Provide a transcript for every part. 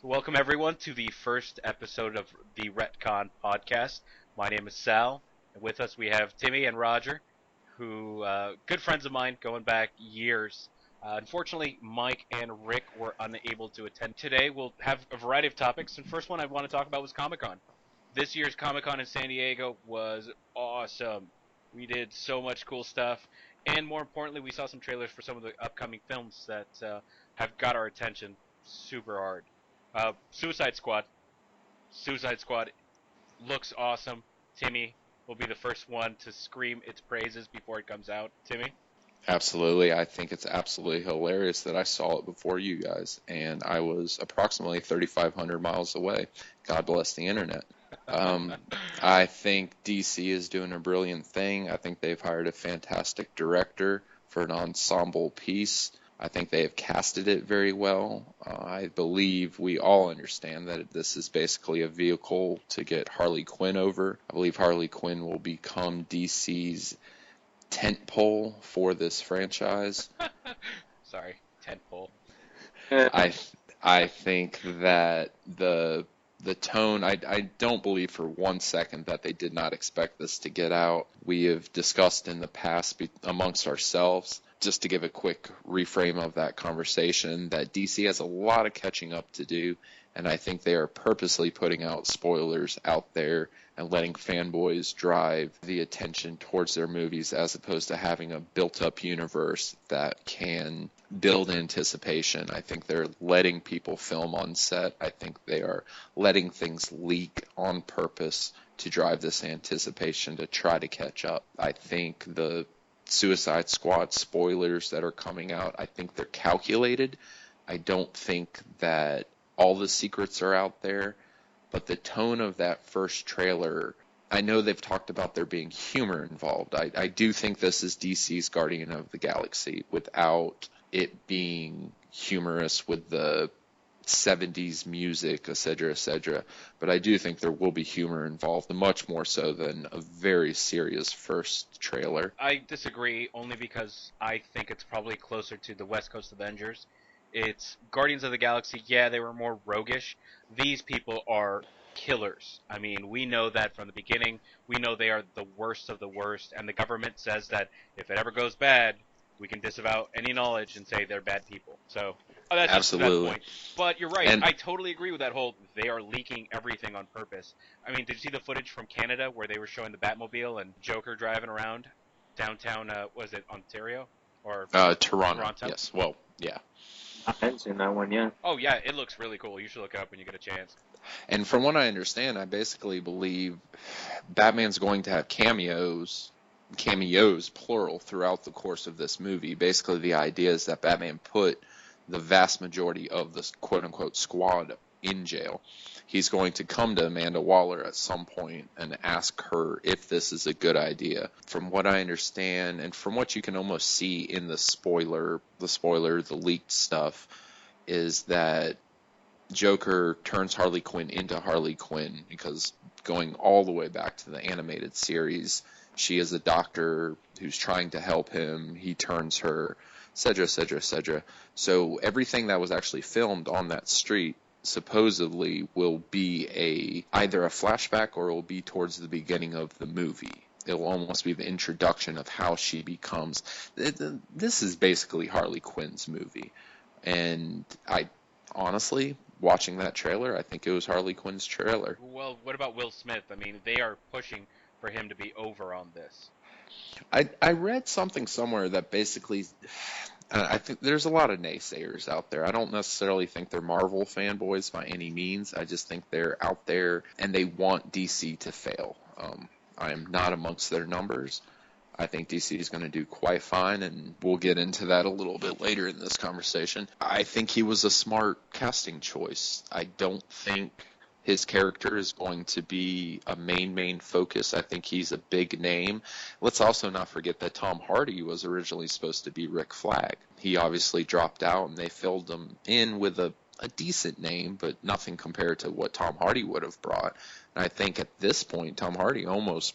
Welcome everyone to the first episode of the RetConned podcast. My name is Sal, and with us we have Timmy and Roger, who good friends of mine going back years. Unfortunately, Mike and Rick were unable to attend today. We'll have a variety of topics, and first one I want to talk about was Comic Con. This year's Comic Con in San Diego was awesome. We did so much cool stuff, and more importantly, we saw some trailers for some of the upcoming films that have got our attention super hard. Suicide Squad. Suicide Squad looks awesome. Timmy will be the first one to scream its praises before it comes out. Timmy? Absolutely. I think it's absolutely hilarious that I saw it before you guys, and I was approximately 3,500 miles away. God bless the internet. Um, I think DC is doing a brilliant thing. I think they've hired a fantastic director for an ensemble piece. I think they have casted it very well. I believe we all understand that this is basically a vehicle to get Harley Quinn over. I believe Harley Quinn will become DC's tentpole for this franchise. Sorry, tentpole. I I think that the tone, I don't believe for 1 second that they did not expect this to get out. We have discussed in the past amongst ourselves, just to give a quick reframe of that conversation, that DC has a lot of catching up to do, and I think they are purposely putting out spoilers out there and letting fanboys drive the attention towards their movies as opposed to having a built-up universe that can build anticipation. I think they're letting people film on set. I think they are letting things leak on purpose to drive this anticipation to try to catch up. I think the Suicide Squad spoilers that are coming out, I think they're calculated. I don't think that all the secrets are out there, but the tone of that first trailer, I know they've talked about there being humor involved. I do think this is DC's Guardian of the Galaxy without it being humorous with the 70s music, etc., etc. But I do think there will be humor involved, much more so than a very serious first trailer. I disagree only because I think it's probably closer to the West Coast Avengers. It's Guardians of the Galaxy, yeah, they were more roguish. These people are killers. I mean, we know that from the beginning. We know they are the worst of the worst, and the government says that if it ever goes bad, we can disavow any knowledge and say they're bad people. So, that's just to that Absolutely. point. But you're right. And I totally agree with that whole they are leaking everything on purpose. I mean, did you see the footage from Canada where they were showing the Batmobile and Joker driving around downtown, was it Ontario? Or Toronto, Toronto? yes. Well, yeah. I hadn't seen that one yet. Oh yeah, it looks really cool. You should look it up when you get a chance. And from what I understand, I basically believe Batman's going to have cameos plural throughout the course of this movie. Basically, the idea is that Batman put the vast majority of the quote unquote squad in jail. He's going to come to Amanda Waller at some point and ask her if this is a good idea. From what I understand, and from what you can almost see in the leaked stuff, is that Joker turns Harley Quinn into Harley Quinn because going all the way back to the animated series, she is a doctor who's trying to help him. He turns her, etc., etc., etc. So everything that was actually filmed on that street supposedly will be either a flashback or it will be towards the beginning of the movie. It'll almost be the introduction of how she becomes. This is basically Harley Quinn's movie. And I honestly, watching that trailer, I think it was Harley Quinn's trailer. Well, what about Will Smith? I mean, they are pushing for him to be over on this. I read something somewhere that basically, I think there's a lot of naysayers out there. I don't necessarily think they're Marvel fanboys by any means. I just think they're out there and they want DC to fail. I am not amongst their numbers. I think DC is going to do quite fine, and we'll get into that a little bit later in this conversation. I think he was a smart casting choice. I don't think his character is going to be a main focus. I think he's a big name. Let's also not forget that Tom Hardy was originally supposed to be Rick Flag. He obviously dropped out, and they filled him in with a decent name, but nothing compared to what Tom Hardy would have brought. And I think at this point, Tom Hardy almost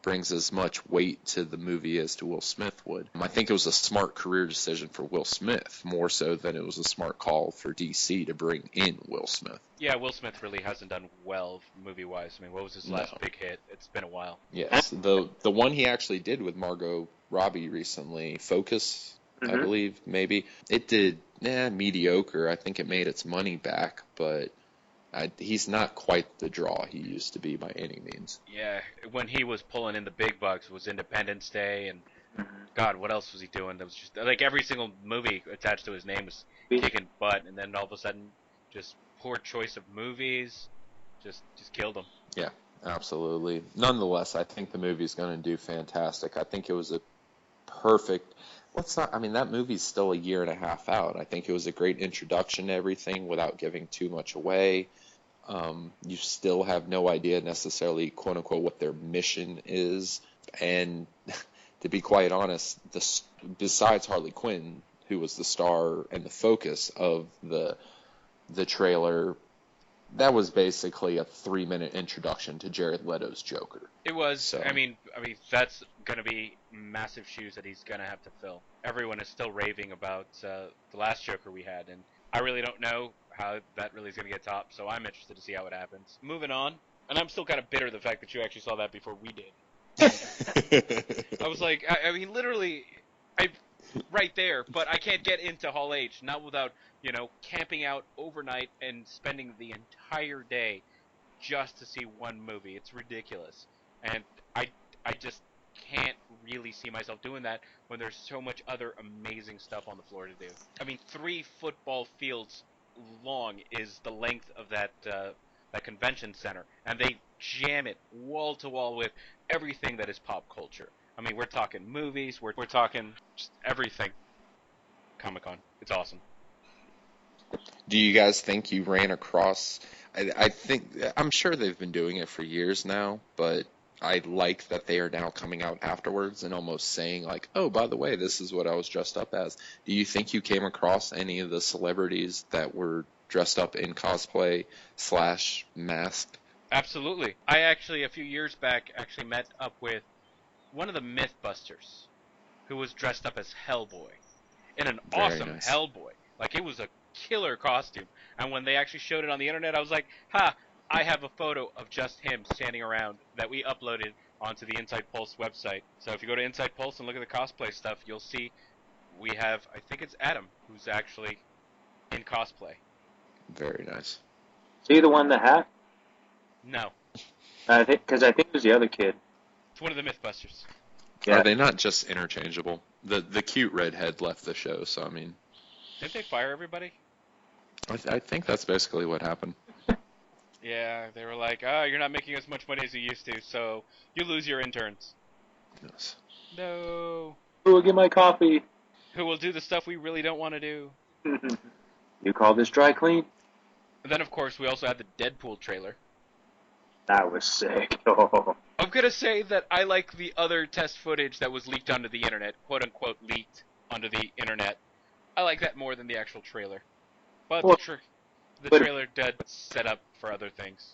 brings as much weight to the movie as to Will Smith would. I think it was a smart career decision for Will Smith, more so than it was a smart call for DC to bring in Will Smith. Yeah, Will Smith really hasn't done well movie-wise. I mean, what was his last big hit? It's been a while. Yes, the one he actually did with Margot Robbie recently, Focus, I believe, maybe. It did mediocre. I think it made its money back, but he's not quite the draw he used to be by any means. Yeah, when he was pulling in the big bucks was Independence Day, and God, what else was he doing? That was just like every single movie attached to his name was kicking butt, and then all of a sudden, just poor choice of movies, just killed him. Yeah, absolutely. Nonetheless, I think the movie's going to do fantastic. I think it was a perfect. That movie's still a year and a half out. I think it was a great introduction to everything without giving too much away. You still have no idea necessarily, quote unquote, what their mission is. And to be quite honest, besides Harley Quinn, who was the star and the focus of the trailer, that was basically a 3-minute introduction to Jared Leto's Joker. It was. So. I mean, that's gonna be massive shoes that he's gonna have to fill. Everyone is still raving about the last Joker we had, and I really don't know how that really is gonna get topped. So I'm interested to see how it happens. Moving on, and I'm still kind of bitter the fact that you actually saw that before we did. I was like, I mean, literally, right there, but I can't get into Hall H, not without, camping out overnight and spending the entire day just to see one movie. It's ridiculous. And I just can't really see myself doing that when there's so much other amazing stuff on the floor to do. I mean, 3 football fields long is the length of that convention center, and they jam it wall to wall with everything that is pop culture. I mean, we're talking movies, we're talking just everything. Comic-Con. It's awesome. Do you guys think you ran across... I'm sure they've been doing it for years now, but I like that they are now coming out afterwards and almost saying, like, oh, by the way, this is what I was dressed up as. Do you think you came across any of the celebrities that were dressed up in cosplay / mask? Absolutely. I actually, a few years back, met up with one of the Mythbusters who was dressed up as Hellboy. In an awesome nice. Hellboy. Like, it was a killer costume. And when they actually showed it on the internet, I was like, I have a photo of just him standing around that we uploaded onto the Inside Pulse website. So if you go to Inside Pulse and look at the cosplay stuff, you'll see we have, I think it's Adam, who's actually in cosplay. Very nice. Is he the one that hacked? No. Because I think it was the other kid. It's one of the Mythbusters. Yeah. Are they not just interchangeable? The cute redhead left the show, so I mean... Didn't they fire everybody? I think that's basically what happened. Yeah, they were like, you're not making as much money as you used to, so you lose your interns. Yes. No. Who will get my coffee? Who will do the stuff we really don't want to do? You call this dry clean? And then, of course, we also had the Deadpool trailer. That was sick. Oh. I'm going to say that I like the other test footage that was leaked onto the internet, quote-unquote leaked onto the internet. I like that more than the actual trailer. But the trailer did set up for other things.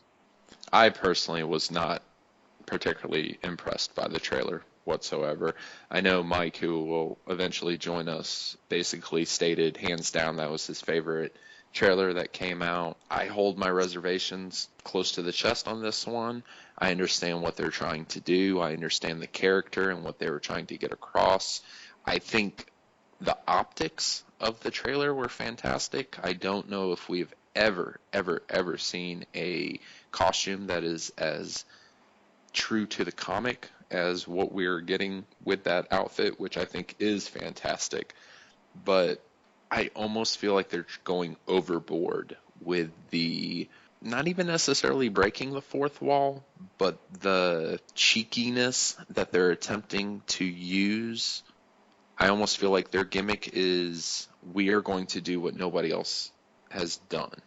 I personally was not particularly impressed by the trailer whatsoever. I know Mike, who will eventually join us, basically stated hands down that was his favorite trailer that came out. I hold my reservations close to the chest on this one. I understand what they're trying to do. I understand the character and what they were trying to get across. I think the optics of the trailer were fantastic. I don't know if we've ever seen a costume that is as true to the comic as what we're getting with that outfit, which I think is fantastic. But I almost feel like they're going overboard with the, not even necessarily breaking the fourth wall, but the cheekiness that they're attempting to use. I almost feel like their gimmick is, we are going to do what nobody else has done.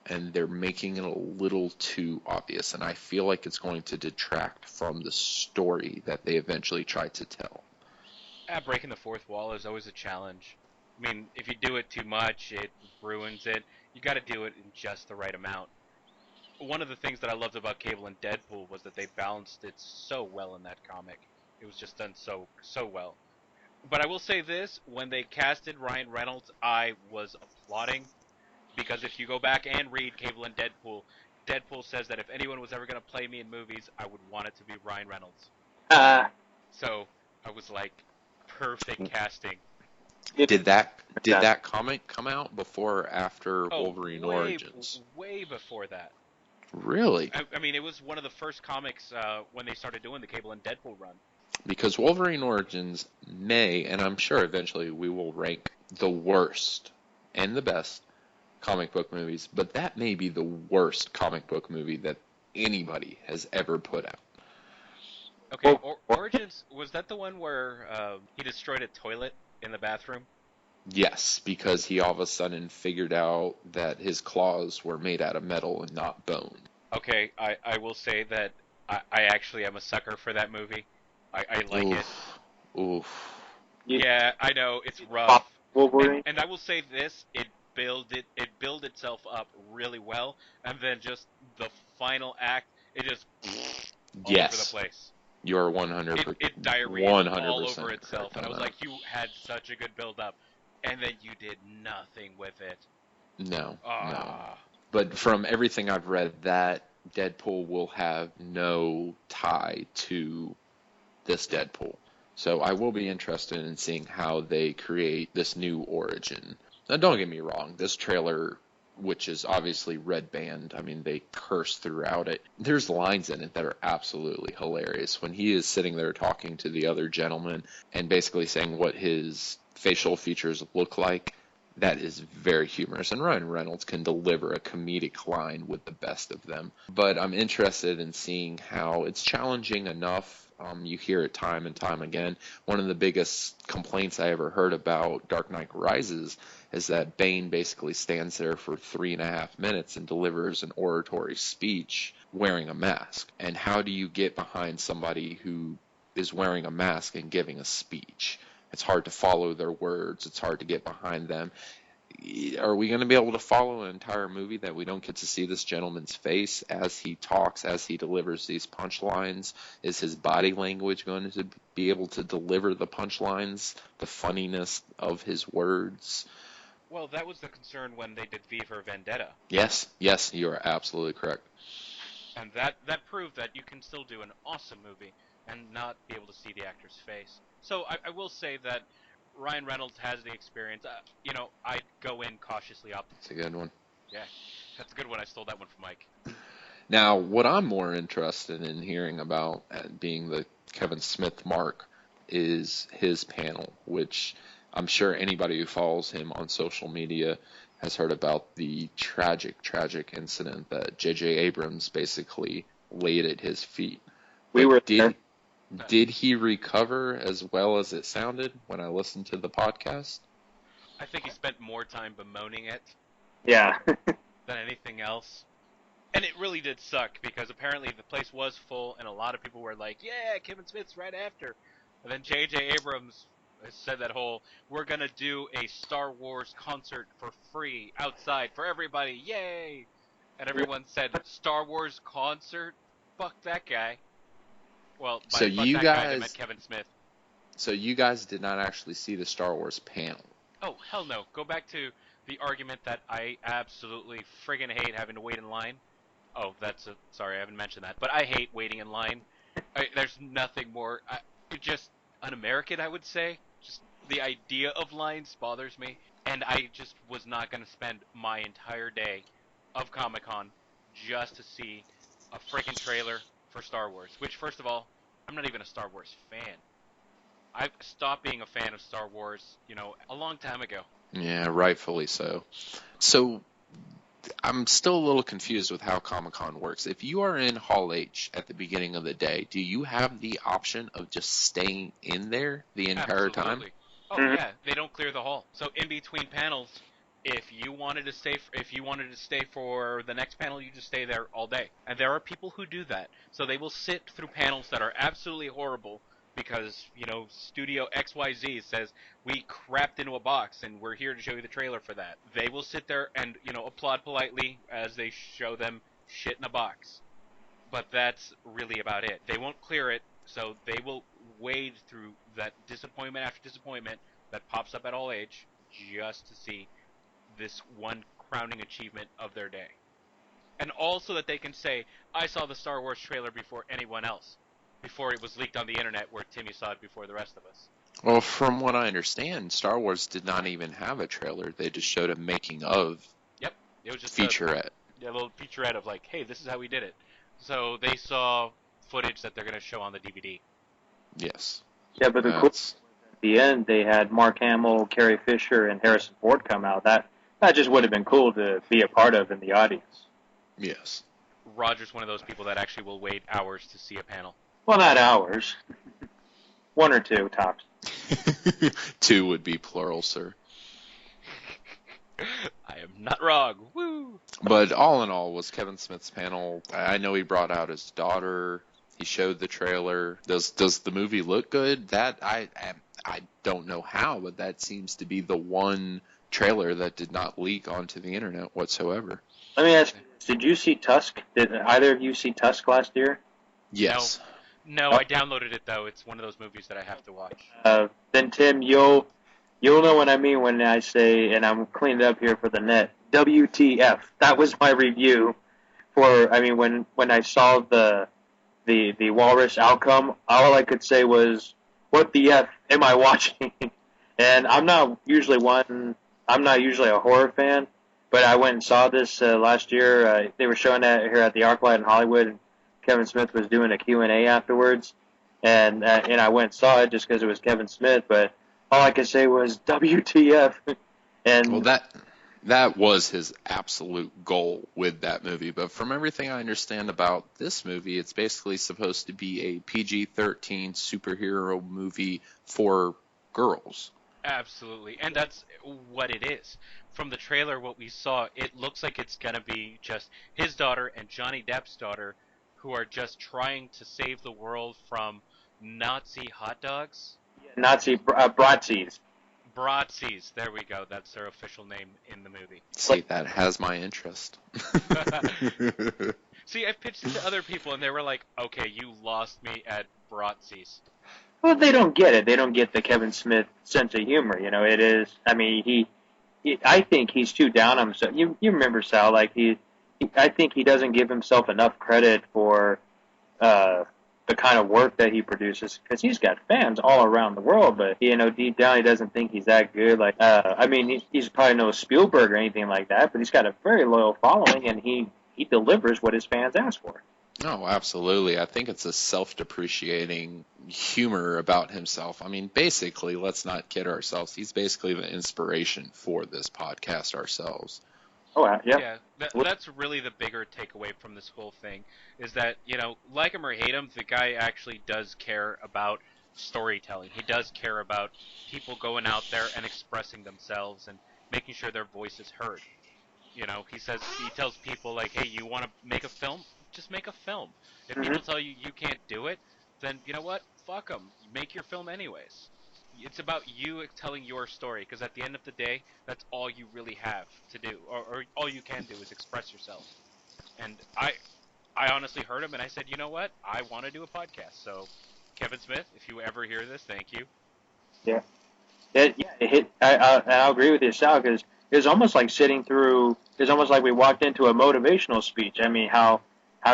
And they're making it a little too obvious. And I feel like it's going to detract from the story that they eventually try to tell. Breaking the fourth wall is always a challenge. I mean, if you do it too much, it ruins it. You got to do it in just the right amount. one of the things that I loved about Cable and Deadpool was that they balanced it so well in that comic. It was just done so well. But I will say this: when they casted Ryan Reynolds, I was applauding because if you go back and read Cable and Deadpool, Deadpool says that if anyone was ever going to play me in movies, I would want it to be Ryan Reynolds. Uh, So I was like, perfect casting. Did that comic come out before or after Oh, Wolverine Origins? way before that. Really? I mean, it was one of the first comics when they started doing the Cable and Deadpool run. Because Wolverine Origins may, and I'm sure eventually we will rank the worst and the best comic book movies, but that may be the worst comic book movie that anybody has ever put out. Okay, Origins, was that the one where he destroyed a toilet in the bathroom? Yes, because he all of a sudden figured out that his claws were made out of metal and not bone. Okay, I will say that I actually am a sucker for that movie. I like it. Oof. Yeah, I know, it's rough. Wolverine. And I will say this, it built itself up really well, and then just the final act, it just all over the Yes, place. you're 100%. It diarrheaed 100% all over itself, correct and I on was that. like, you had such a good build up, and then you did nothing with it. No. Ah. But from everything I've read, that Deadpool will have no tie to this Deadpool. So I will be interested in seeing how they create this new origin. Now, don't get me wrong, this trailer, which is obviously red banned, I mean, they curse throughout it. There's lines in it that are absolutely hilarious. When he is sitting there talking to the other gentleman and basically saying what his facial features look like, that is very humorous, and Ryan Reynolds can deliver a comedic line with the best of them. But I'm interested in seeing how it's challenging enough. You hear it time and time again. One of the biggest complaints I ever heard about Dark Knight Rises is that Bane basically stands there for 3.5 minutes and delivers an oratory speech wearing a mask. And how do you get behind somebody who is wearing a mask and giving a speech? It's hard to follow their words. It's hard to get behind them. Are we going to be able to follow an entire movie that we don't get to see this gentleman's face as he talks, as he delivers these punchlines? Is his body language going to be able to deliver the punchlines, the funniness of his words? Well, that was the concern when they did V for Vendetta. Yes, you are absolutely correct. And that proved that you can still do an awesome movie and not be able to see the actor's face. So I will say that Ryan Reynolds has the experience. I'd go in cautiously optimistic. That's a good one. Yeah, that's a good one. I stole that one from Mike. Now, what I'm more interested in hearing about, being the Kevin Smith mark, is his panel, which I'm sure anybody who follows him on social media has heard about the tragic incident that J.J. Abrams basically laid at his feet. We were there. Did he recover as well as it sounded when I listened to the podcast? I think he spent more time bemoaning it Yeah. than anything else. And it really did suck because apparently the place was full and a lot of people were like, yeah, Kevin Smith's right after. And then J.J. Abrams said that whole, we're going to do a Star Wars concert for free outside for everybody, yay! And everyone said, Star Wars concert? Fuck that guy. Well, by So fuck you that guy, they guys, meant Kevin Smith. so you guys did not actually see the Star Wars panel. Oh, hell no. Go back to the argument that I absolutely friggin' hate having to wait in line. Oh, sorry, I haven't mentioned that. But I hate waiting in line. There's nothing more, just un-American, I would say. Just the idea of lines bothers me. And I just was not going to spend my entire day of Comic-Con just to see a freaking trailer for Star Wars. Which, first of all, I'm not even a Star Wars fan. I stopped being a fan of Star Wars, a long time ago. Yeah, rightfully so. So I'm still a little confused with how Comic-Con works. If you are in Hall H at the beginning of the day, do you have the option of just staying in there the entire time? Absolutely. Oh yeah, they don't clear the hall. So in between panels, if you wanted to stay for the next panel, you just stay there all day. And there are people who do that. So they will sit through panels that are absolutely horrible because, Studio XYZ says we crapped into a box and we're here to show you the trailer for that. They will sit there and, applaud politely as they show them shit in a box. But that's really about it. They won't clear it, so they will wade through that disappointment after disappointment that pops up at all age just to see this one crowning achievement of their day. And also that they can say, I saw the Star Wars trailer before anyone else, before it was leaked on the internet where Timmy saw it before the rest of us. Well, from what I understand, Star Wars did not even have a trailer. They just showed a making of Yep, it was just featurette. a little featurette of like, hey, this is how we did it. So they saw footage that they're going to show on the DVD. Yes. Yeah, but the cool at the end, they had Mark Hamill, Carrie Fisher, and Harrison Ford come out. That just would have been cool to be a part of in the audience. Yes. Roger's one of those people that actually will wait hours to see a panel. Well, not hours. One or two, tops. 2 would be plural, sir. I am not wrong. Woo! But all in all, was Kevin Smith's panel, I know he brought out his daughter. He showed the trailer. Does the movie look good? That I don't know how, but that seems to be the one trailer that did not leak onto the internet whatsoever. Let me ask you, did you see Tusk? Did either of you see Tusk last year? Yes. No, I downloaded it though. It's one of those movies that I have to watch. Then Tim, you'll know what I mean when I say, and I'm cleaning it up here for the net, WTF. That was my review for, I mean, when I saw the Walrus outcome, all I could say was, what the F am I watching? And I'm not usually a horror fan, but I went and saw this last year. They were showing that here at the ArcLight in Hollywood, and Kevin Smith was doing a Q&A afterwards, and I went and saw it just because it was Kevin Smith, but all I could say was WTF. And well, that was his absolute goal with that movie. But from everything I understand about this movie, it's basically supposed to be a PG-13 superhero movie for girls. Absolutely, and that's what it is. From the trailer, what we saw, it looks like it's going to be just his daughter and Johnny Depp's daughter who are just trying to save the world from Nazi hot dogs. Nazi Bratzies. Bratzies, there we go. That's their official name in the movie. See, that has my interest. See, I've pitched it to other people, and they were like, okay, you lost me at Bratzies. Well, they don't get it. They don't get the Kevin Smith sense of humor. You know, it is. I mean, I think he's too down on himself. You remember Sal? Like I think he doesn't give himself enough credit for the kind of work that he produces, because he's got fans all around the world. But deep down, he doesn't think he's that good. Like, I mean, he's probably no Spielberg or anything like that, but he's got a very loyal following, and he delivers what his fans ask for. Oh, absolutely. I think it's a self-depreciating humor about himself. I mean, basically, let's not kid ourselves. He's basically the inspiration for this podcast ourselves. Oh, yeah. Yeah, that's really the bigger takeaway from this whole thing, is that, like him or hate him, the guy actually does care about storytelling. He does care about people going out there and expressing themselves and making sure their voice is heard. He tells people, like, hey, you want to make a film? Just make a film. If people tell you you can't do it, then you know what? Fuck them. Make your film anyways. It's about you telling your story, because at the end of the day, that's all you really have to do, or all you can do is express yourself. And I honestly heard him, and I said, you know what? I want to do a podcast. So, Kevin Smith, if you ever hear this, thank you. Yeah. I'll agree with you, Sal, because it was almost like it's almost like we walked into a motivational speech. I mean, how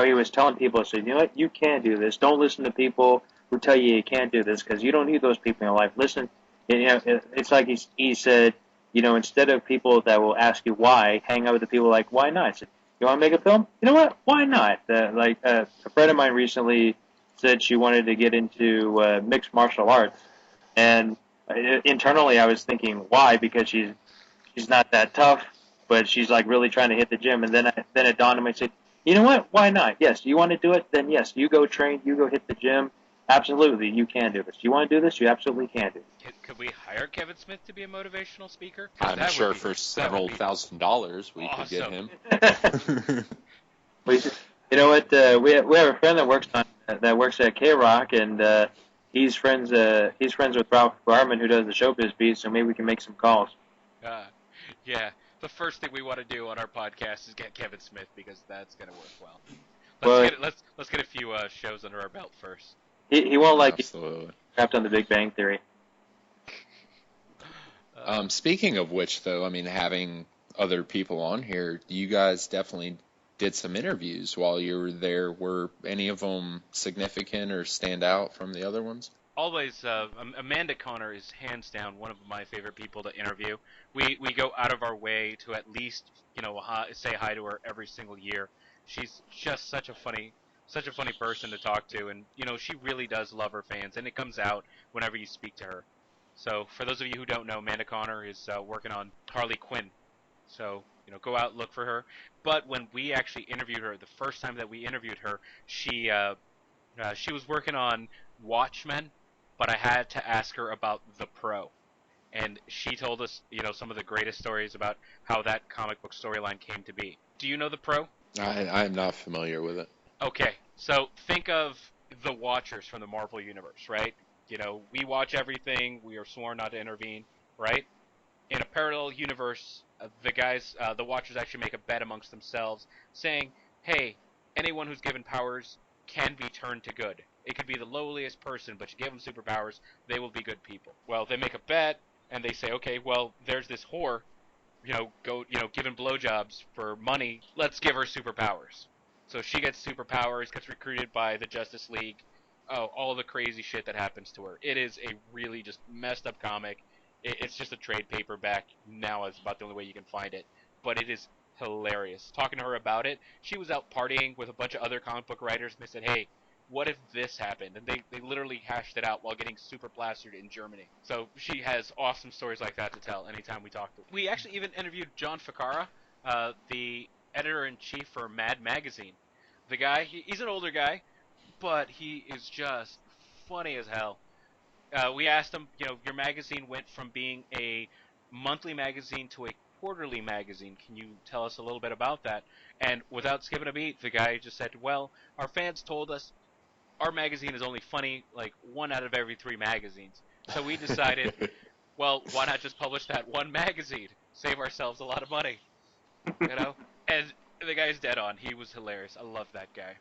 he was telling people, said, you know what, you can't do this. Don't listen to people who tell you you can't do this, because you don't need those people in your life. Listen, it's like he said, instead of people that will ask you why, hang out with the people like, why not? I said, you want to make a film? You know what? Why not? A friend of mine recently said she wanted to get into mixed martial arts, and internally I was thinking, why? Because she's not that tough, but she's like really trying to hit the gym. And then it dawned on me, I said, you know what? Why not? Yes, you want to do it? Then yes, you go train, you go hit the gym. Absolutely, you can do this. You want to do this? You absolutely can do it. Could we hire Kevin Smith to be a motivational speaker? I'm sure for several $1,000s we could get him. You know what? We have a friend that works at K-Rock, and he's friends with Ralph Garman, who does the Showbiz Beat. So maybe we can make some calls. Yeah. the first thing we want to do on our podcast is get Kevin Smith because that's gonna work well. Well, Let's get a few shows under our belt first. he won't like it Absolutely. trapped on the Big Bang Theory. Speaking of which, though, I mean, having other people on here, you guys definitely did some interviews while you were there. Were any of them significant or stand out from the other ones? Always, Amanda Connor is hands down one of my favorite people to interview. We go out of our way to at least say hi to her every single year. She's just such a funny person to talk to, and she really does love her fans, and it comes out whenever you speak to her. So for those of you who don't know, Amanda Connor is working on Harley Quinn. So go out, look for her. But when we actually interviewed her, the first time that we interviewed her, she was working on Watchmen, but I had to ask her about The Pro. And she told us, some of the greatest stories about how that comic book storyline came to be. Do you know The Pro? I'm not familiar with it. Okay, so think of the Watchers from the Marvel Universe, right? We watch everything, we are sworn not to intervene, right? In a parallel universe, the Watchers actually make a bet amongst themselves, saying, hey, anyone who's given powers can be turned to good. It could be the lowliest person, but you give them superpowers, they will be good people. Well, they make a bet, and they say, okay, well, there's this whore, giving blowjobs for money, let's give her superpowers. So she gets superpowers, gets recruited by the Justice League, all the crazy shit that happens to her. It is a really just messed up comic. It's just a trade paperback. Now it's about the only way you can find it. But it is hilarious. Talking to her about it, she was out partying with a bunch of other comic book writers, and they said, hey, what if this happened? And they literally hashed it out while getting super plastered in Germany. So she has awesome stories like that to tell anytime we talk to her. We actually even interviewed John Ficarra, the editor-in-chief for Mad Magazine. The guy, he's an older guy, but he is just funny as hell. We asked him, your magazine went from being a monthly magazine to a quarterly magazine. Can you tell us a little bit about that? And without skipping a beat, the guy just said, well, our fans told us our magazine is only funny like 1 out of every 3 magazines. So we decided, well, why not just publish that one magazine? Save ourselves a lot of money. And the guy's dead on. He was hilarious. I love that guy.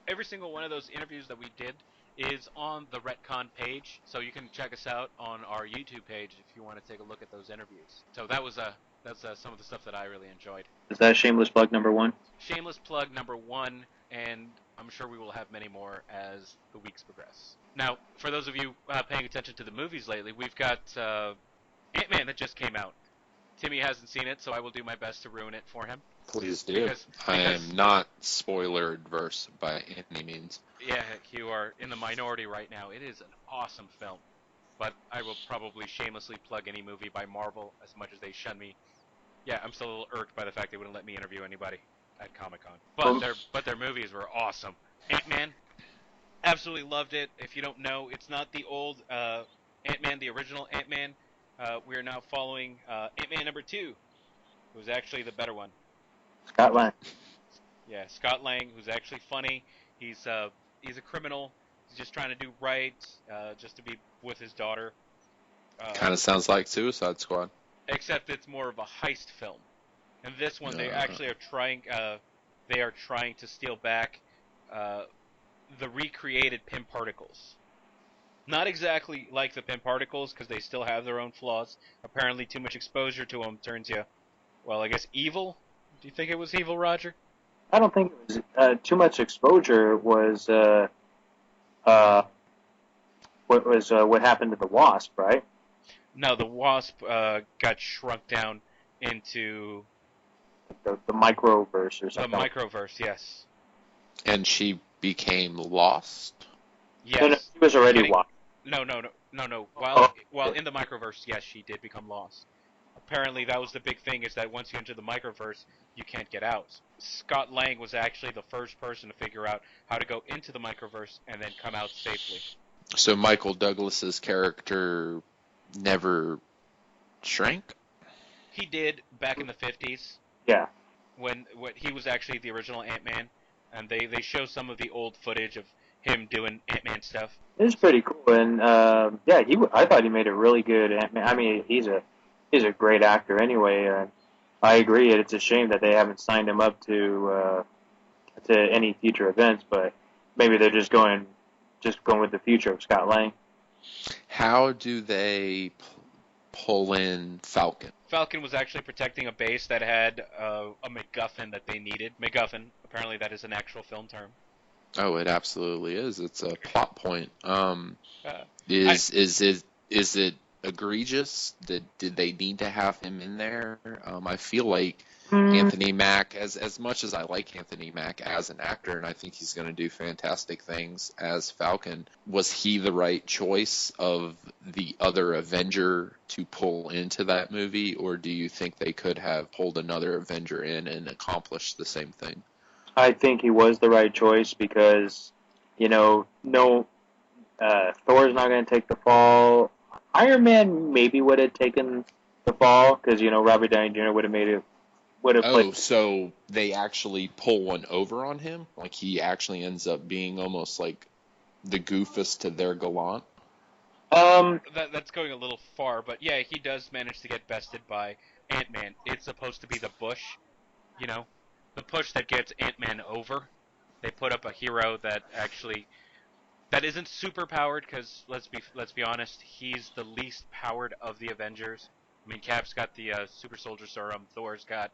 Every single one of those interviews that we did is on the RetConned page, so you can check us out on our YouTube page if you want to take a look at those interviews. So that's some of the stuff that I really enjoyed. Is that shameless plug number 1? Shameless plug number 1, and I'm sure we will have many more as the weeks progress. Now, for those of you paying attention to the movies lately, we've got Ant-Man that just came out. Timmy hasn't seen it, so I will do my best to ruin it for him. Please do. I am not spoiler adverse by any means. Yeah, you are in the minority right now. It is an awesome film. But I will probably shamelessly plug any movie by Marvel as much as they shun me. Yeah, I'm still a little irked by the fact they wouldn't let me interview anybody at Comic-Con. But their movies were awesome. Ant-Man, absolutely loved it. If you don't know, it's not the old Ant-Man, the original Ant-Man. We are now following Ant-Man number 2, who's actually the better one. Scott Lang. Yeah, Scott Lang, who's actually funny. He's a criminal. He's just trying to do right, just to be with his daughter. Kind of sounds like Suicide Squad. Except it's more of a heist film. And this one, they actually are trying. They are trying to steal back the recreated Pym particles. Not exactly like the Pym particles, because they still have their own flaws. Apparently, too much exposure to them turns you, well, I guess evil. Do you think it was evil, Roger? I don't think it was too much exposure. Was what happened to the Wasp, right? No, the Wasp got shrunk down into the microverse or something. The microverse, yes. And she became lost? Yes. No, she was already Wasp. No. While in the microverse, yes, she did become lost. Apparently, that was the big thing, is that once you enter the microverse, you can't get out. Scott Lang was actually the first person to figure out how to go into the microverse and then come out safely. So Michael Douglas's character never shrank? He did back in the 50s. Yeah. When he was actually the original Ant-Man, and they show some of the old footage of him doing Ant-Man stuff. It's pretty cool, and I thought he made a really good Ant-Man. I mean, he's a great actor anyway. I agree. It's a shame that they haven't signed him up to any future events, but maybe they're just going with the future of Scott Lang. How do they pull in Falcon? Falcon was actually protecting a base that had a MacGuffin that they needed. MacGuffin, apparently that is an actual film term. Oh, it absolutely is. It's a plot point. Uh, Is it egregious? Did they need to have him in there? I feel like Anthony Mack, as much as I like Anthony Mack as an actor, and I think he's going to do fantastic things as Falcon, was he the right choice of the other Avenger to pull into that movie, or do you think they could have pulled another Avenger in and accomplished the same thing? I think he was the right choice because, no, Thor's not going to take the fall. Iron Man maybe would have taken the fall because Robert Downey Jr. would have played. Oh, so they actually pull one over on him? Like he actually ends up being almost like the Goofus to their Gallant? that's going a little far, but yeah, he does manage to get bested by Ant-Man. It's supposed to be the push, the push that gets Ant-Man over. They put up a hero that isn't super powered because let's be honest, he's the least powered of the Avengers. I mean, Cap's got the super soldier serum. Thor's got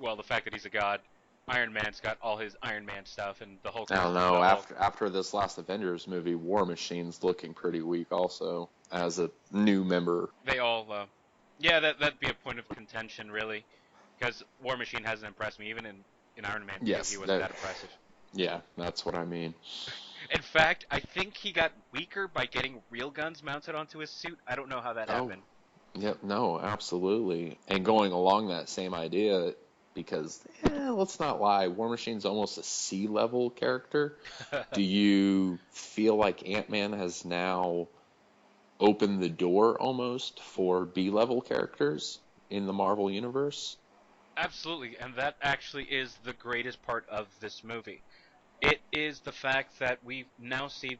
the fact that he's a god. Iron Man's got all his Iron Man stuff, and the Hulk. I don't know. After this last Avengers movie, War Machine's looking pretty weak also as a new member. They all, that'd be a point of contention really, because War Machine hasn't impressed me even in Iron Man 2. Yes, He wasn't that impressive. Yeah, that's what I mean. In fact, I think he got weaker by getting real guns mounted onto his suit. I don't know how that happened. Yep, no, absolutely. And going along that same idea, because, let's not lie, War Machine's almost a C-level character. Do you feel like Ant-Man has now opened the door almost for B-level characters in the Marvel Universe? Absolutely, and that actually is the greatest part of this movie. It is the fact that we now see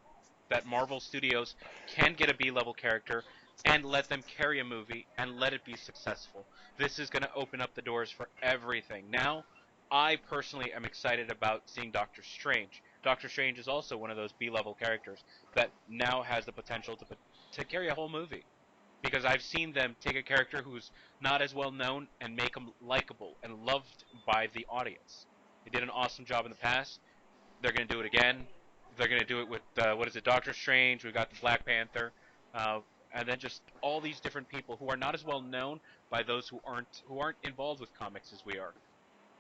that Marvel Studios can get a B-level character and let them carry a movie and let it be successful. This is going to open up the doors for everything. Now, I personally am excited about seeing Doctor Strange. Doctor Strange is also one of those B-level characters that now has the potential to carry a whole movie. Because I've seen them take a character who's not as well known and make him likable and loved by the audience. They did an awesome job in the past. They're going to do it again. They're going to do it with, Doctor Strange. We've got the Black Panther. And then just all these different people who are not as well known by those who aren't involved with comics as we are.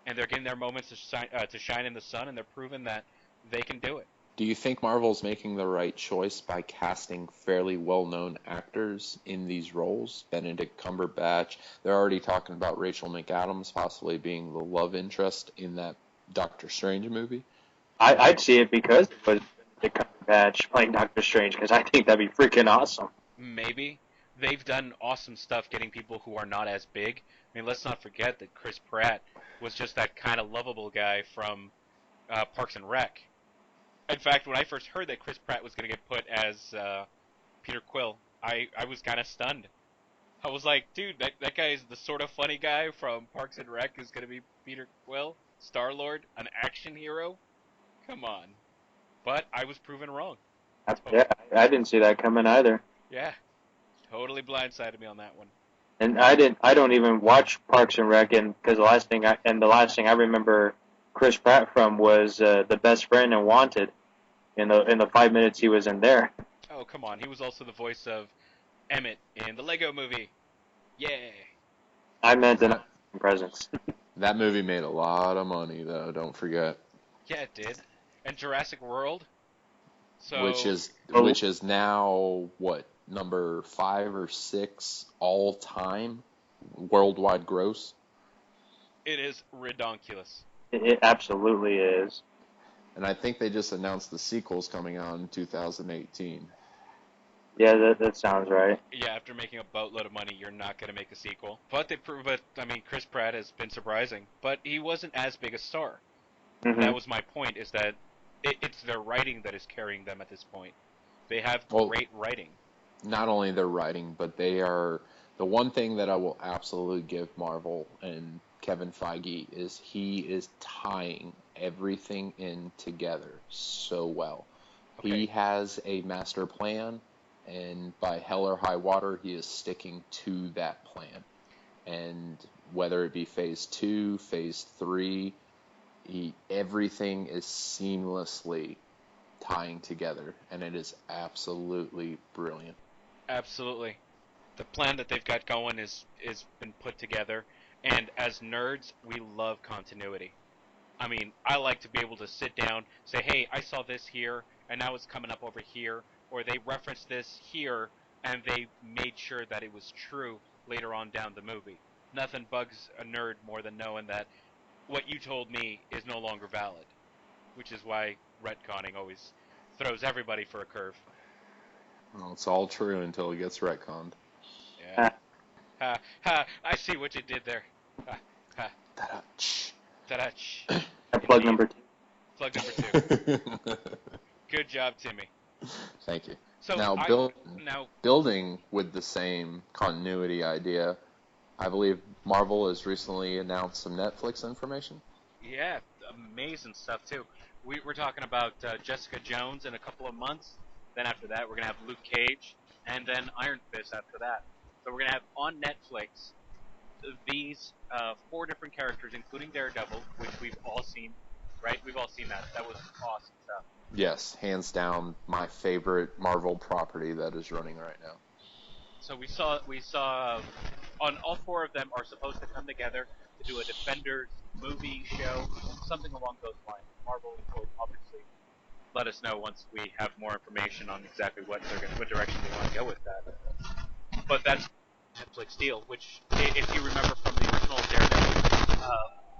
And they're getting their moments to shine in the sun, and they're proving that they can do it. Do you think Marvel's making the right choice by casting fairly well-known actors in these roles? Benedict Cumberbatch. They're already talking about Rachel McAdams possibly being the love interest in that Doctor Strange movie. I'd see it because it was the Cumberbatch playing Doctor Strange because I think that'd be freaking awesome. Maybe. They've done awesome stuff getting people who are not as big. I mean, let's not forget that Chris Pratt was just that kind of lovable guy from Parks and Rec. In fact, when I first heard that Chris Pratt was going to get put as Peter Quill, I was kind of stunned. I was like, dude, that guy is the sort of funny guy from Parks and Rec is going to be Peter Quill? Star-Lord? An action hero? Come on. But I was proven wrong. Yeah, I didn't see that coming either. Yeah. Totally blindsided me on that one. And I don't even watch Parks and Rec, because the last thing I remember Chris Pratt from was the best friend in Wanted, in the 5 minutes he was in there. Oh, come on. He was also the voice of Emmett in the Lego movie. Yeah. I meant an presence. That movie made a lot of money, though, don't forget. Yeah, it did. And Jurassic World. So Which is now, what, number 5 or 6 all-time worldwide gross? It is redonkulous. It absolutely is. And I think they just announced the sequel's coming out in 2018. Yeah, that sounds right. Yeah, after making a boatload of money, you're not going to make a sequel. But Chris Pratt has been surprising. But he wasn't as big a star. Mm-hmm. That was my point, is that it's their writing that is carrying them at this point. They have great writing. Not only their writing, but they are The one thing that I will absolutely give Marvel and Kevin Feige is he is tying everything in together so well. Okay. He has a master plan, and by hell or high water, he is sticking to that plan. And whether it be phase 2, phase 3, everything is seamlessly tying together, and it is absolutely brilliant. Absolutely. The plan that they've got going is been put together, and as nerds, we love continuity. I mean, I like to be able to sit down, say, hey, I saw this here, and now it's coming up over here, or they referenced this here, and they made sure that it was true later on down the movie. Nothing bugs a nerd more than knowing that what you told me is no longer valid, which is why retconning always throws everybody for a curve. Well, it's all true until it gets retconned. Yeah. Ha, ha, I see what you did there. Ha, ha. Ta-da. Plug number 2. Plug number 2. Good job, Timmy. Thank you. So Now, now building with the same continuity idea, I believe Marvel has recently announced some Netflix information. yeah, amazing stuff too. We're talking about Jessica Jones in a couple of months. Then after that, we're gonna have Luke Cage, and then Iron Fist after that. So we're gonna have on Netflix these 4 different characters, including Daredevil, which we've all seen, right? We've all seen that. That was awesome stuff. Yes, hands down, my favorite Marvel property that is running right now. So we saw on all 4 of them are supposed to come together to do a Defenders movie show, something along those lines. Marvel will obviously let us know once we have more information on exactly what direction they want to go with that. But that's Netflix deal, which, if you remember from the original Daredevil,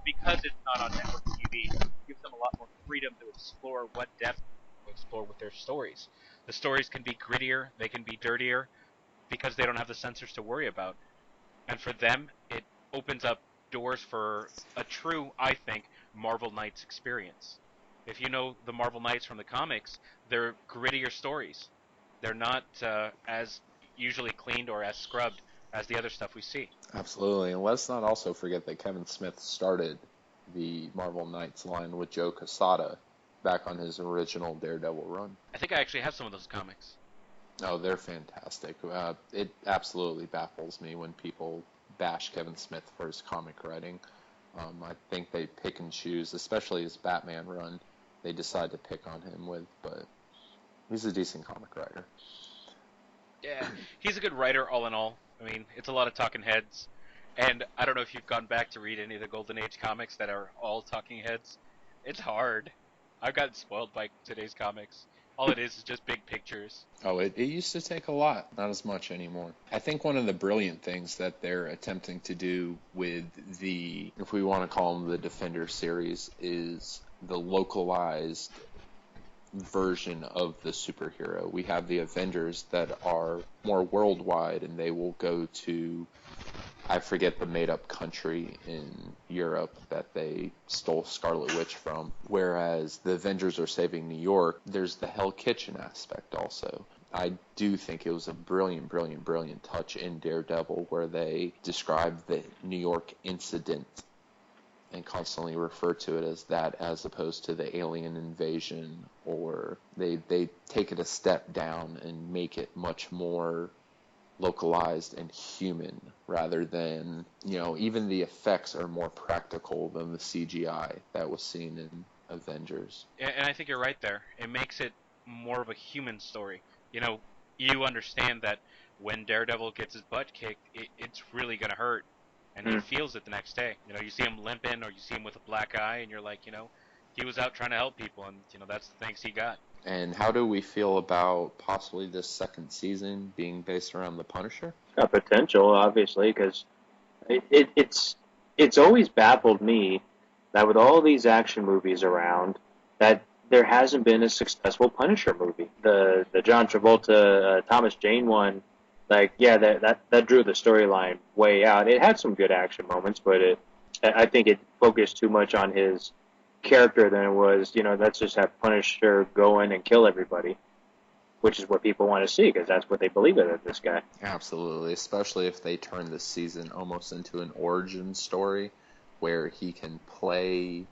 because it's not on network TV, gives them a lot more freedom to explore what depth to explore with their stories. The stories can be grittier, they can be dirtier, because they don't have the censors to worry about. And for them, it opens up doors for a true, I think, Marvel Knights experience. If you know the Marvel Knights from the comics, they're grittier stories. They're not as usually cleaned or as scrubbed as the other stuff we see. Absolutely, and let's not also forget that Kevin Smith started the Marvel Knights line with Joe Quesada back on his original Daredevil run. I think I actually have some of those comics. Oh, they're fantastic. It absolutely baffles me when people bash Kevin Smith for his comic writing. I think they pick and choose, especially his Batman run, they decide to pick on him with, but he's a decent comic writer. Yeah, he's a good writer all in all. I mean, it's a lot of talking heads. And I don't know if you've gone back to read any of the Golden Age comics that are all talking heads. It's hard. I've gotten spoiled by today's comics. All it is just big pictures. Oh, it used to take a lot, not as much anymore. I think one of the brilliant things that they're attempting to do with the, if we want to call them the Defender series, is the localized version of the superhero. We have the Avengers that are more worldwide, and they will go to, I forget the made-up country in Europe that they stole Scarlet Witch from. Whereas the Avengers are saving New York, there's the Hell Kitchen aspect also. I do think it was a brilliant, brilliant, brilliant touch in Daredevil where they describe the New York incident and constantly refer to it as that as opposed to the alien invasion, or they take it a step down and make it much more localized and human rather than, even the effects are more practical than the CGI that was seen in Avengers. And I think you're right there. It makes it more of a human story. You understand that when Daredevil gets his butt kicked, it's really going to hurt. And he feels it the next day. You see him limping or you see him with a black eye and you're like, he was out trying to help people and, that's the thanks he got. And how do we feel about possibly this second season being based around the Punisher? Got potential, obviously, because it's always baffled me that with all these action movies around, that there hasn't been a successful Punisher movie. The John Travolta, Thomas Jane one, that drew the storyline way out. It had some good action moments, but I think it focused too much on his character than it was, let's just have Punisher go in and kill everybody. which is what people want to see because that's what they believe in this guy. Absolutely, especially if they turn this season almost into an origin story where he can play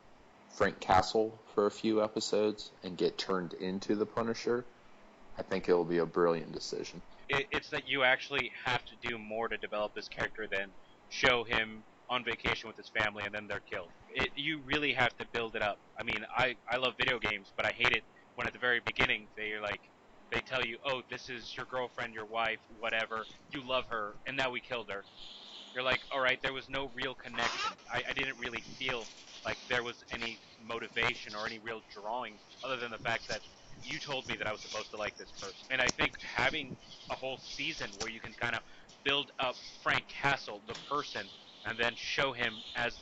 Frank Castle for a few episodes and get turned into the Punisher. I think it will be a brilliant decision. It's that you actually have to do more to develop this character than show him on vacation with his family and then they're killed. You really have to build it up. I mean, I love video games, but I hate it when at the very beginning they tell you, oh, this is your girlfriend, your wife, whatever, you love her, and now we killed her. You're like, all right, there was no real connection. I didn't really feel like there was any motivation or any real drawing other than the fact that you told me that I was supposed to like this person. And I think having a whole season where you can kind of build up Frank Castle, the person, and then show him as,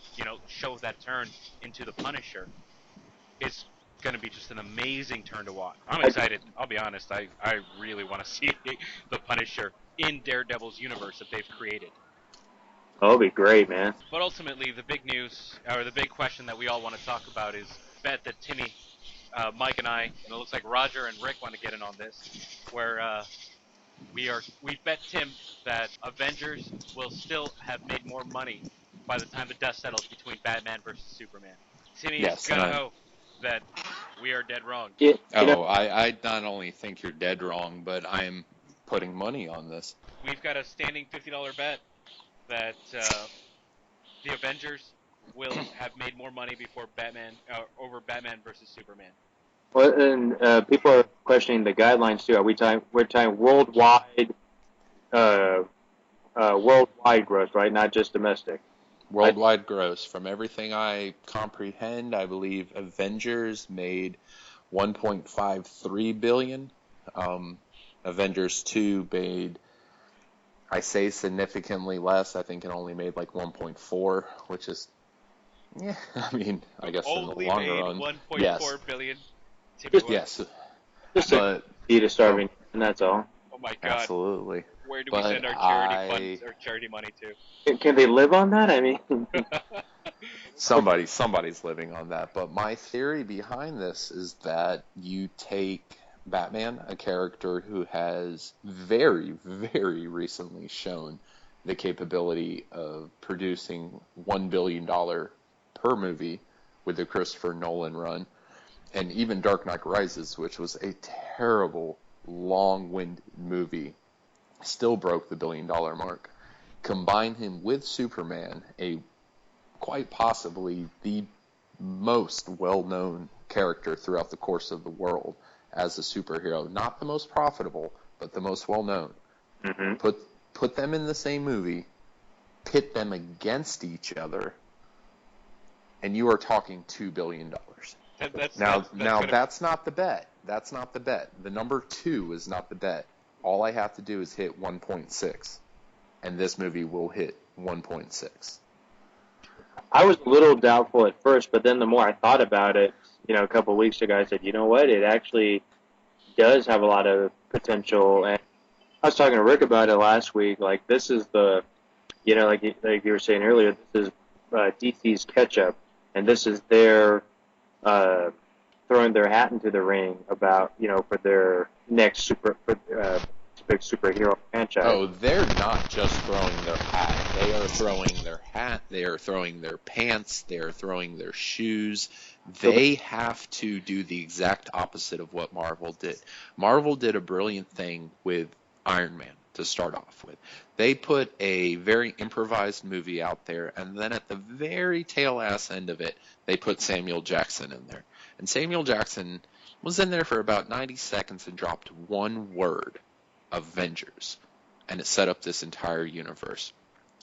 show that turn into the Punisher is going to be just an amazing turn to watch. I'm excited. I'll be honest. I really want to see the Punisher in Daredevil's universe that they've created. Oh, it'll be great, man. But ultimately, the big news, or the big question that we all want to talk about is bet that Timmy, Mike, and I, and it looks like Roger and Rick want to get in on this, where we bet Tim that Avengers will still have made more money by the time the dust settles between Batman versus Superman. Timmy's Yes, gonna hope that we are dead wrong. I not only think you're dead wrong, but I am putting money on this. We've got a standing $50 bet that the Avengers will have made more money before Batman over Batman versus Superman. Well, and people are questioning the guidelines too. We're talking worldwide, worldwide gross, right? Not just domestic. Worldwide gross. From everything I comprehend, I believe Avengers made $1.53 billion. Avengers 2 made, I say, significantly less. I think it only made like 1.4, which is, yeah, I mean, I guess in the longer run. Only made 1.4 yes. billion. Yes. Just to feed a starving, and that's all. Oh my God. Absolutely. Where do we send our charity funds or charity money to? Can they live on that? I mean, somebody's living on that. But my theory behind this is that you take Batman, a character who has very, very recently shown the capability of producing $1 billion per movie with the Christopher Nolan run, and even Dark Knight Rises, which was a terrible, long-winded movie, still broke the $1 billion mark. Combine him with Superman, quite possibly the most well-known character throughout the course of the world as a superhero. Not the most profitable, but the most well-known. Mm-hmm. Put them in the same movie, pit them against each other, and you are talking $2 billion. That's not the bet. That's not the bet. The number 2 is not the bet. All I have to do is hit 1.6, and this movie will hit 1.6. I was a little doubtful at first, but then the more I thought about it, a couple of weeks ago, I said, you know what? It actually does have a lot of potential. And I was talking to Rick about it last week. Like, this is the, like you were saying earlier, this is DC's catch-up, and this is their throwing their hat into the ring about, for their next big superhero franchise. Oh, they're not just throwing their hat. They are throwing their hat. They are throwing their pants. They are throwing their shoes. They have to do the exact opposite of what Marvel did. Marvel did a brilliant thing with Iron Man to start off with. They put a very improvised movie out there, and then at the very tail ass end of it, they put Samuel Jackson in there. And Samuel Jackson was in there for about 90 seconds and dropped one word: Avengers. And it set up this entire universe.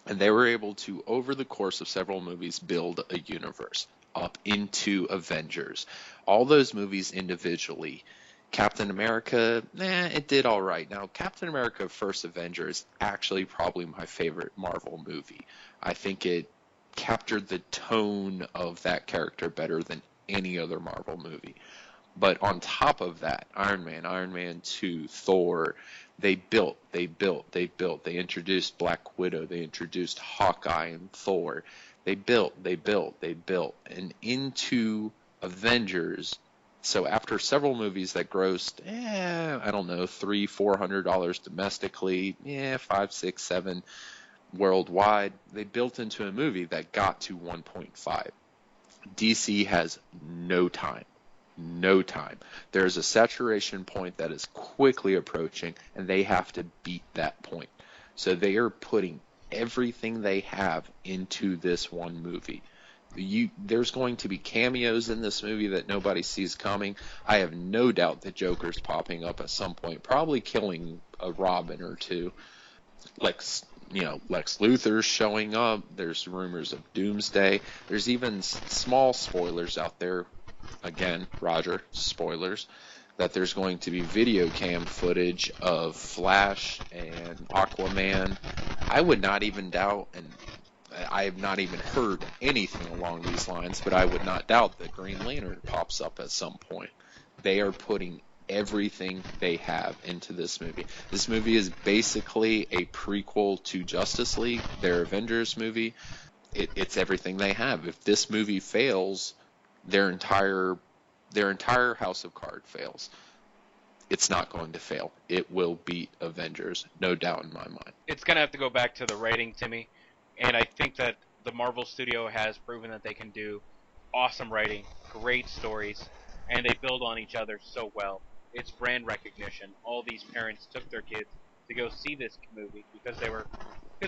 And they were able to, over the course of several movies, build a universe up into Avengers. All those movies individually. Captain America, it did all right. Now, Captain America First Avenger is actually probably my favorite Marvel movie. I think it captured the tone of that character better than any other Marvel movie. But on top of that, Iron Man 2, Thor, they built. They introduced Black Widow. They introduced Hawkeye and Thor. They built. And into Avengers, So after several movies that grossed, I don't know, $300-400 domestically, 5, 6, 7 worldwide, they built into a movie that got to 1.5. DC has no time. No time. There's a saturation point that is quickly approaching, and they have to beat that point. So they are putting everything they have into this one movie. There's going to be cameos in this movie that nobody sees coming. I have no doubt that Joker's popping up at some point, probably killing a Robin or two. Lex Luthor's showing up. There's rumors of Doomsday. There's even small spoilers out there. Again, Roger, spoilers. That there's going to be video cam footage of Flash and Aquaman. I would not even doubt, and I have not even heard anything along these lines, but I would not doubt that Green Lantern pops up at some point. They are putting everything they have into this movie. This movie is basically a prequel to Justice League, their Avengers movie. It's everything they have. If this movie fails, their entire House of Cards fails. It's not going to fail. It will beat Avengers, no doubt in my mind. It's going to have to go back to the writing, Timmy. And I think that the Marvel studio has proven that they can do awesome writing, great stories, and they build on each other so well. It's brand recognition. All these parents took their kids to go see this movie because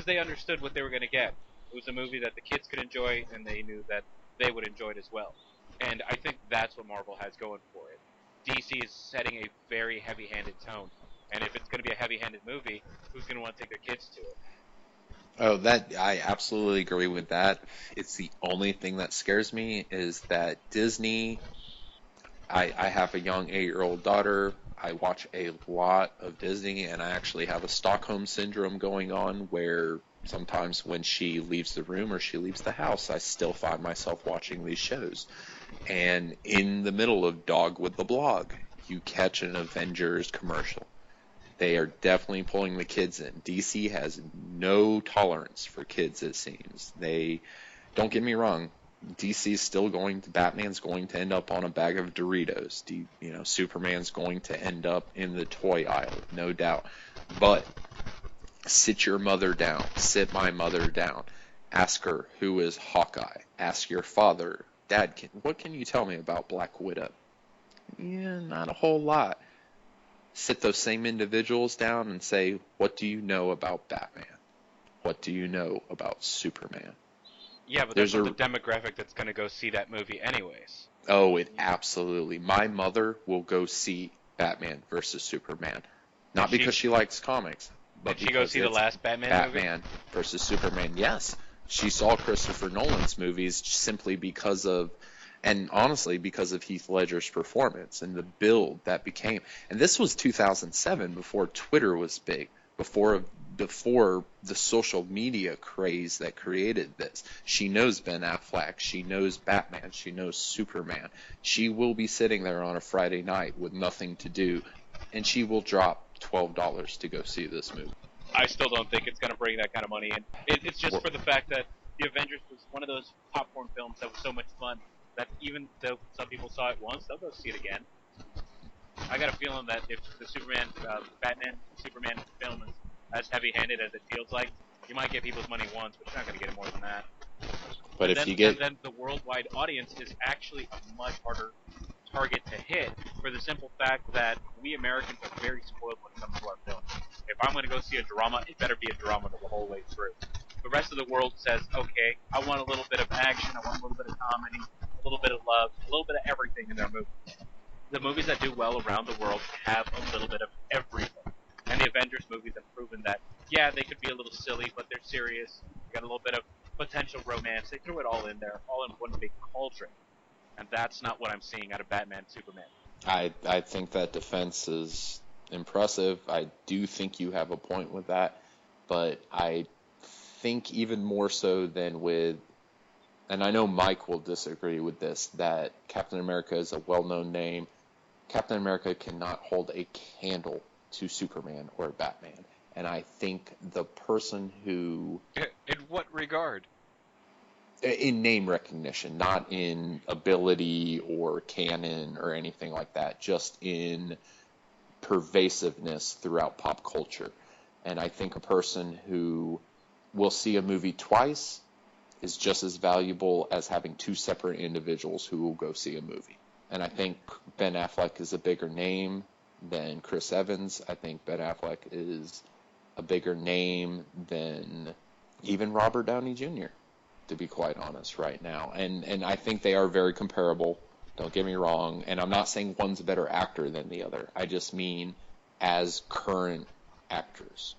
they understood what they were going to get. It was a movie that the kids could enjoy, and they knew that they would enjoy it as well. And I think that's what Marvel has going for it. DC is setting a very heavy-handed tone, and if it's going to be a heavy-handed movie, who's going to want to take their kids to it? Oh, I absolutely agree with that. It's the only thing that scares me is that Disney. I have a young 8-year-old daughter. I watch a lot of Disney, and I actually have a Stockholm syndrome going on where sometimes when she leaves the room or she leaves the house, I still find myself watching these shows. And in the middle of Dog with the Blog, you catch an Avengers commercial. They are definitely pulling the kids in. DC has no tolerance for kids, it seems. Don't get me wrong, Batman's going to end up on a bag of Doritos. Superman's going to end up in the toy aisle, no doubt. But sit your mother down. Sit my mother down. Ask her, who is Hawkeye? Ask your father, Dad, what can you tell me about Black Widow? Not a whole lot. Sit those same individuals down and say, what do you know about Batman? What do you know about Superman? Yeah, but there's the demographic that's going to go see that movie anyways. Oh, it absolutely. My mother will go see Batman versus Superman. Not because she likes comics, but did she go see the last Batman movie? Versus Superman, yes. She saw Christopher Nolan's movies simply because of, and honestly because of Heath Ledger's performance and the build that became. And this was 2007, before Twitter was big, before the social media craze that created this. She knows Ben Affleck. She knows Batman. She knows Superman. She will be sitting there on a Friday night with nothing to do, and she will drop $12 to go see this movie. I still don't think it's going to bring that kind of money in. It's just for the fact that The Avengers was one of those popcorn films that was so much fun that even though some people saw it once, they'll go see it again. I got a feeling that if the Batman, Superman film is as heavy-handed as it feels like, you might get people's money once, but you're not going to get more than that. But then the worldwide audience is actually a much harder target to hit for the simple fact that we Americans are very spoiled when it comes to our films. If I'm going to go see a drama, it better be a drama the whole way through. The rest of the world says, okay, I want a little bit of action, I want a little bit of comedy, a little bit of love, a little bit of everything in their movies. The movies that do well around the world have a little bit of everything. And the Avengers movies have proven that, yeah, they could be a little silly, but they're serious. They got a little bit of potential romance. They threw it all in there, all in one big cauldron. And that's not what I'm seeing out of Batman Superman. I think that defense is impressive. I do think you have a point with that. But I think even more so than with, and I know Mike will disagree with this, that Captain America is a well-known name. Captain America cannot hold a candle to Superman or Batman. And I think the person who... In what regard? in name recognition, not in ability or canon or anything like that, just in pervasiveness throughout pop culture. And I think a person who will see a movie twice is just as valuable as having two separate individuals who will go see a movie. And I think Ben Affleck is a bigger name than Chris Evans. I think Ben Affleck is a bigger name than even Robert Downey Jr., to be quite honest, right now. And I think they are very comparable. Don't get me wrong. And I'm not saying one's a better actor than the other. I just mean as current actors.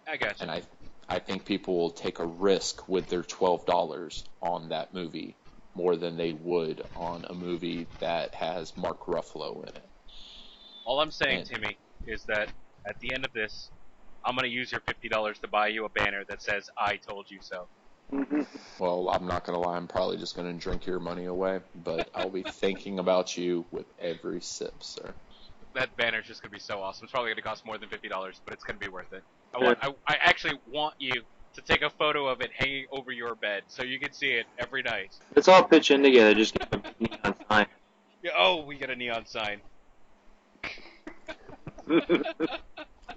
I got you. And I think people will take a risk with their $12 on that movie more than they would on a movie that has Mark Ruffalo in it. All I'm saying, Timmy, is that at the end of this, I'm going to use your $50 to buy you a banner that says, "I told you so." Well, I'm not going to lie. I'm probably just going to drink your money away, but I'll be thinking about you with every sip, sir. That banner's just going to be so awesome. It's probably going to cost more than $50, but it's going to be worth it. Yeah. I actually want you to take a photo of it hanging over your bed so you can see it every night. Let's all pitch in together. Just get a neon sign. Yeah, oh, we get a neon sign.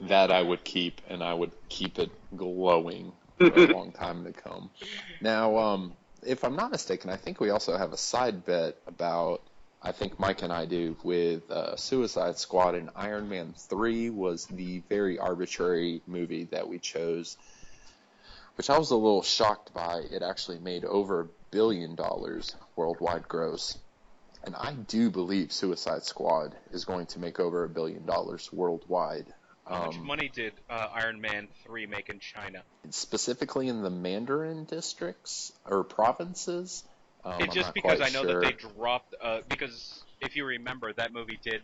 That I would keep, and I would keep it glowing for a long time to come. Now, if I'm not mistaken, I think we also have a side bet about, I think Mike and I do, with Suicide Squad, and Iron Man 3 was the very arbitrary movie that we chose, which I was a little shocked by. It actually made over $1 billion worldwide gross. And I do believe Suicide Squad is going to make over $1 billion worldwide. How much money did Iron Man 3 make in China? Specifically in the Mandarin districts or provinces. It's just because I know that they dropped, because if you remember, that movie did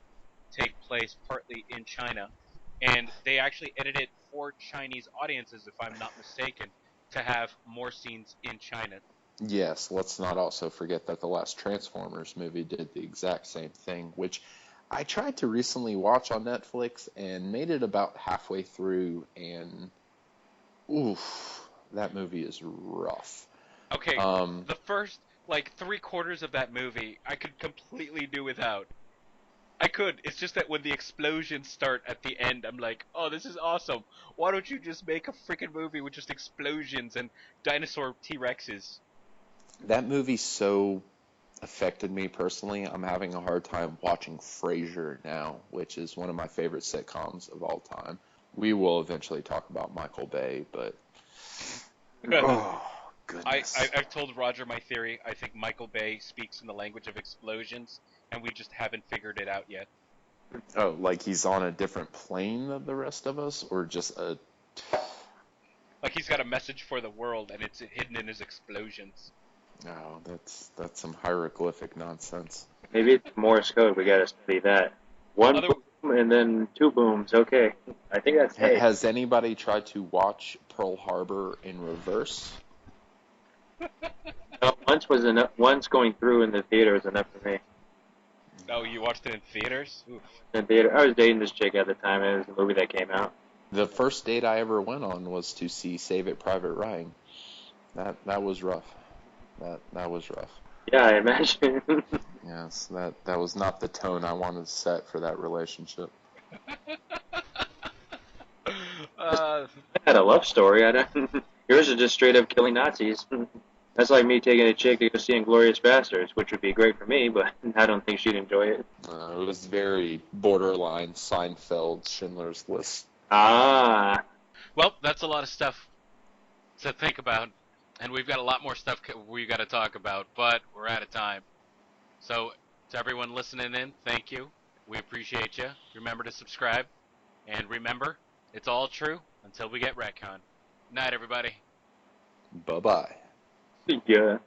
take place partly in China, and they actually edited for Chinese audiences, if I'm not mistaken, to have more scenes in China. Yes, let's not also forget that the last Transformers movie did the exact same thing, which I tried to recently watch on Netflix and made it about halfway through, and oof, that movie is rough. Okay, the first, like, 3/4 of that movie, I could completely do without. I could. It's just that when the explosions start at the end, I'm like, oh, this is awesome. Why don't you just make a freaking movie with just explosions and dinosaur T-Rexes? That movie so affected me personally. I'm having a hard time watching Frasier now, which is one of my favorite sitcoms of all time. We will eventually talk about Michael Bay, but oh goodness. I've told Roger my theory. I think Michael Bay speaks in the language of explosions, and we just haven't figured it out yet. Oh, like he's on a different plane than the rest of us, or just a... Like he's got a message for the world, and it's hidden in his explosions. Oh, that's some hieroglyphic nonsense. Maybe it's Morse code. We gotta study that. One boom and then two booms. Okay, I think that's it. Has anybody tried to watch Pearl Harbor in reverse? Once was enough. Once going through in the theater was enough for me. Oh, you watched it in theaters? Oof. In the theater, I was dating this chick at the time. It was a movie that came out. The first date I ever went on was to see Save It Private Ryan. That was rough. That was rough. Yeah, I imagine. Yes, that was not the tone I wanted to set for that relationship. I had a love story. Yours is just straight up killing Nazis. That's like me taking a chick to go see Inglourious Basterds, which would be great for me, but I don't think she'd enjoy it. It was very borderline Seinfeld, Schindler's List. Ah. Well, that's a lot of stuff to think about, and we've got a lot more stuff we got to talk about, but we're out of time. So, to everyone listening in, thank you. We appreciate you. Remember to subscribe, and remember, it's all true until we get RetConned. Night, everybody. Bye-bye. Yeah.